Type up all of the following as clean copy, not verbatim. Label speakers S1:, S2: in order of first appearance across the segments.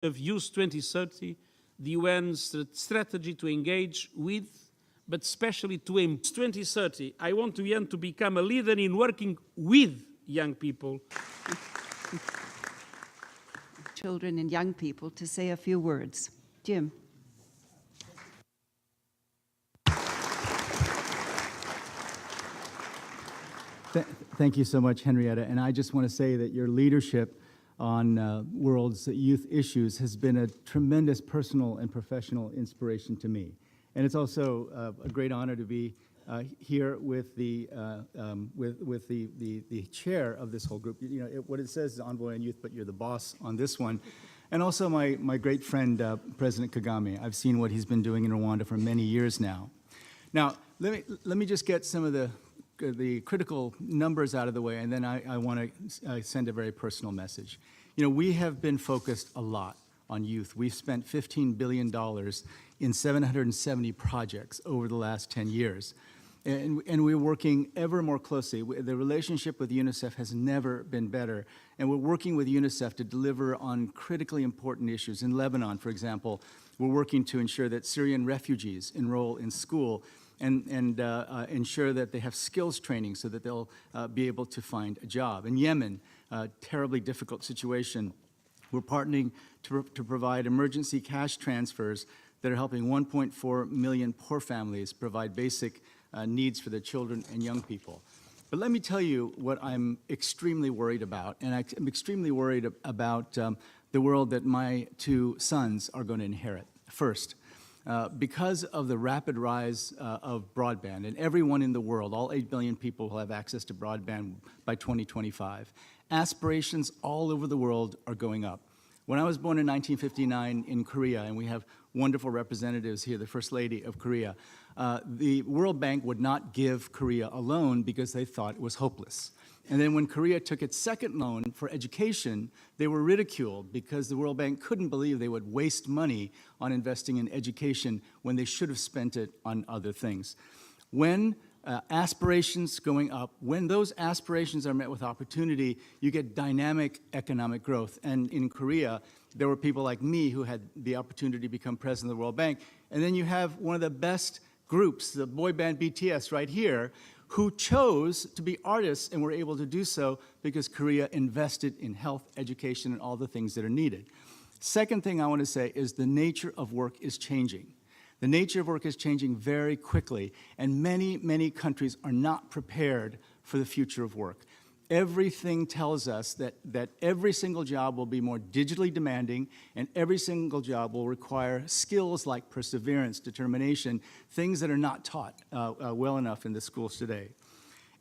S1: of Youth 2030, the UN's strategy to engage with, but especially to aim 2030. I want the UN to become a leader in working with young people.
S2: Children and young people to say a few words. Jim.
S3: Thank you so much, Henrietta. And I just want to say that your leadership on world's youth issues has been a tremendous personal and professional inspiration to me. And it's also a great honor to be here with the chair of this whole group. You know, what it says is Envoy on Youth, but you're the boss on this one. And also my great friend, President Kagame. I've seen what he's been doing in Rwanda for many years now. Now, let me just get some of the critical numbers out of the way, and then I want to send a very personal message. You know, we have been focused a lot on youth. We've spent $15 billion in 770 projects over the last 10 years. And we're working ever more closely. The relationship with UNICEF has never been better. And we're working with UNICEF to deliver on critically important issues. In Lebanon, for example, we're working to ensure that Syrian refugees enroll in school and ensure that they have skills training so that they'll be able to find a job. In Yemen, a terribly difficult situation, we're partnering to provide emergency cash transfers that are helping 1.4 million poor families provide basic needs for their children and young people. But let me tell you what I'm extremely worried about, and I'm extremely worried about the world that my two sons are going to inherit. First, because of the rapid rise of broadband, and everyone in the world, all 8 billion people will have access to broadband by 2025, aspirations all over the world are going up. When I was born in 1959 in Korea, and we have wonderful representatives here, the First Lady of Korea, the World Bank would not give Korea a loan because they thought it was hopeless. And then when Korea took its second loan for education, they were ridiculed because the World Bank couldn't believe they would waste money on investing in education when they should have spent it on other things. When aspirations going up, when those aspirations are met with opportunity, you get dynamic economic growth. And in Korea, there were people like me who had the opportunity to become president of the World Bank. And then you have one of the best groups, the boy band BTS right here, who chose to be artists and were able to do so because Korea invested in health, education, and all the things that are needed. Second thing I want to say is the nature of work is changing. The nature of work is changing very quickly, and many, many countries are not prepared for the future of work. Everything tells us that every single job will be more digitally demanding, and every single job will require skills like perseverance, determination, things that are not taught well enough in the schools today.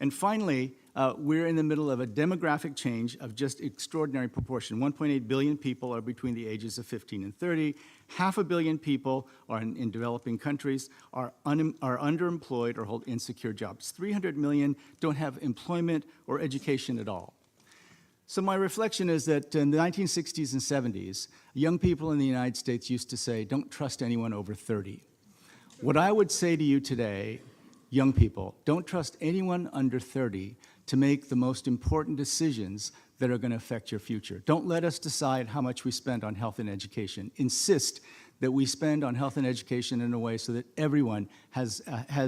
S3: And finally, we're in the middle of a demographic change of just extraordinary proportion. 1.8 billion people are between the ages of 15 and 30. 500 million people are in developing countries, are underemployed or hold insecure jobs. 300 million don't have employment or education at all. So my reflection is that in the 1960s and 70s, young people in the United States used to say, don't trust anyone over 30. What I would say to you today, young people, don't trust anyone under 30 to make the most important decisions that are going to affect your future. Don't let us decide how much we spend on health and education. Insist that we spend on health and education in a way so that everyone has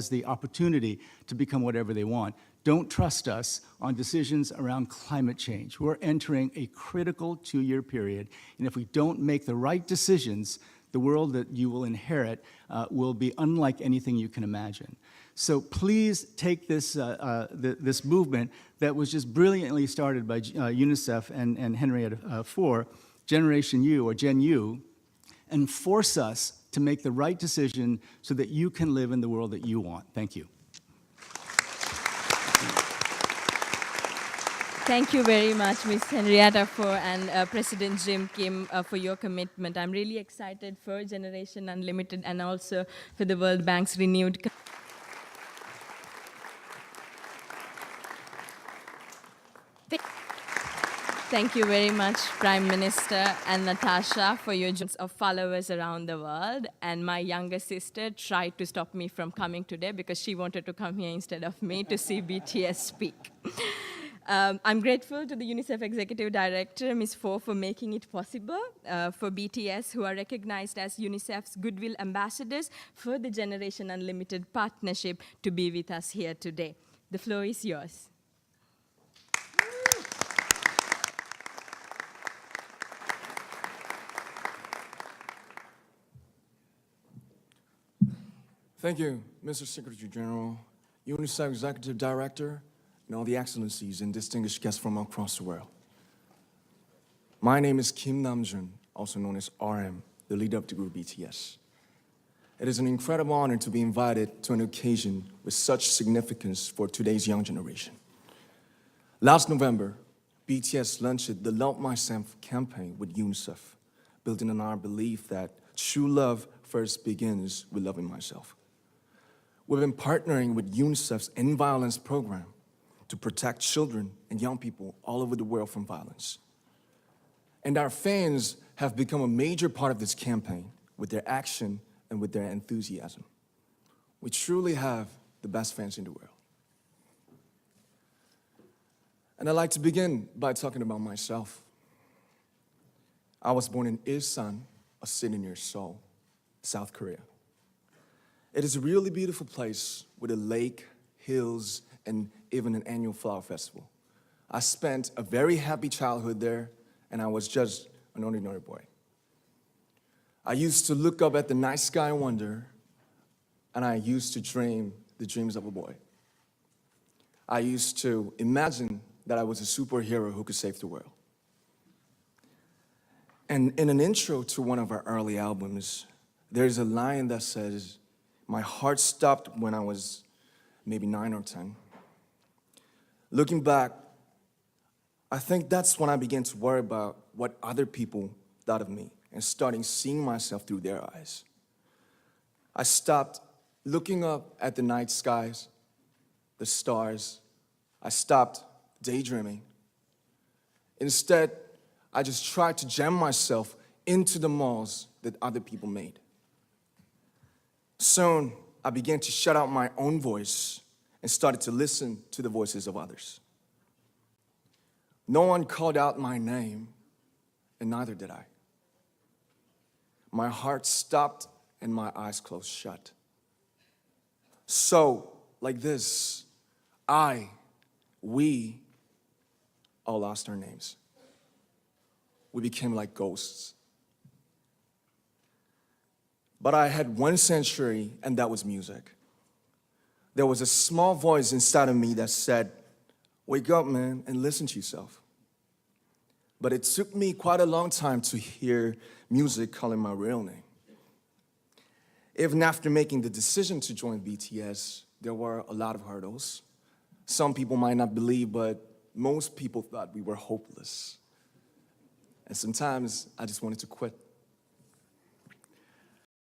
S3: the opportunity to become whatever they want. Don't trust us on decisions around climate change. We're entering a critical 2-year period, and if we don't make the right decisions, the world that you will inherit will be unlike anything you can imagine. So please take this, this movement that was just brilliantly started by UNICEF and Henrietta for Generation U or Gen U, and force us to make the right decision so that you can live in the world that you want. Thank you.
S4: Thank you very much, Ms. Henrietta and President Jim Kim for your commitment. I'm really excited for Generation Unlimited and also for the World Bank's renewed. Thank you very much, Prime Minister and Natasha, for your journey of followers around the world. And my younger sister tried to stop me from coming today because she wanted to come here instead of me to see BTS speak. I'm grateful to the UNICEF Executive Director, Ms. Fo, for making it possible for BTS, who are recognized as UNICEF's Goodwill Ambassadors, for the Generation Unlimited partnership to be with us here today. The floor is yours.
S5: Thank you, Mr. Secretary General, UNICEF Executive Director, and all the excellencies and distinguished guests from across the world. My name is Kim Namjoon, also known as RM, the leader of the group BTS. It is an incredible honor to be invited to an occasion with such significance for today's young generation. Last November, BTS launched the Love Myself campaign with UNICEF, building on our belief that true love first begins with loving myself. We've been partnering with UNICEF's End Violence program to protect children and young people all over the world from violence. And our fans have become a major part of this campaign with their action and with their enthusiasm. We truly have the best fans in the world. And I'd like to begin by talking about myself. I was born in Ilsan, a city near Seoul, South Korea. It is a really beautiful place with a lake, hills, and even an annual flower festival. I spent a very happy childhood there, and I was just an ordinary boy. I used to look up at the night sky and wonder, and I used to dream the dreams of a boy. I used to imagine that I was a superhero who could save the world. And in an intro to one of our early albums, there's a line that says, "My heart stopped when I was maybe 9 or 10. Looking back, I think that's when I began to worry about what other people thought of me and starting seeing myself through their eyes. I stopped looking up at the night skies, the stars. I stopped daydreaming. Instead, I just tried to jam myself into the malls that other people made. Soon, I began to shut out my own voice and started to listen to the voices of others. No one called out my name, and neither did I. My heart stopped and my eyes closed shut. So, like this, we all lost our names. We became like ghosts. But I had one sanctuary, and that was music. There was a small voice inside of me that said, "Wake up, man, and listen to yourself." But it took me quite a long time to hear music calling my real name. Even after making the decision to join BTS, there were a lot of hurdles. Some people might not believe, but most people thought we were hopeless. And sometimes I just wanted to quit.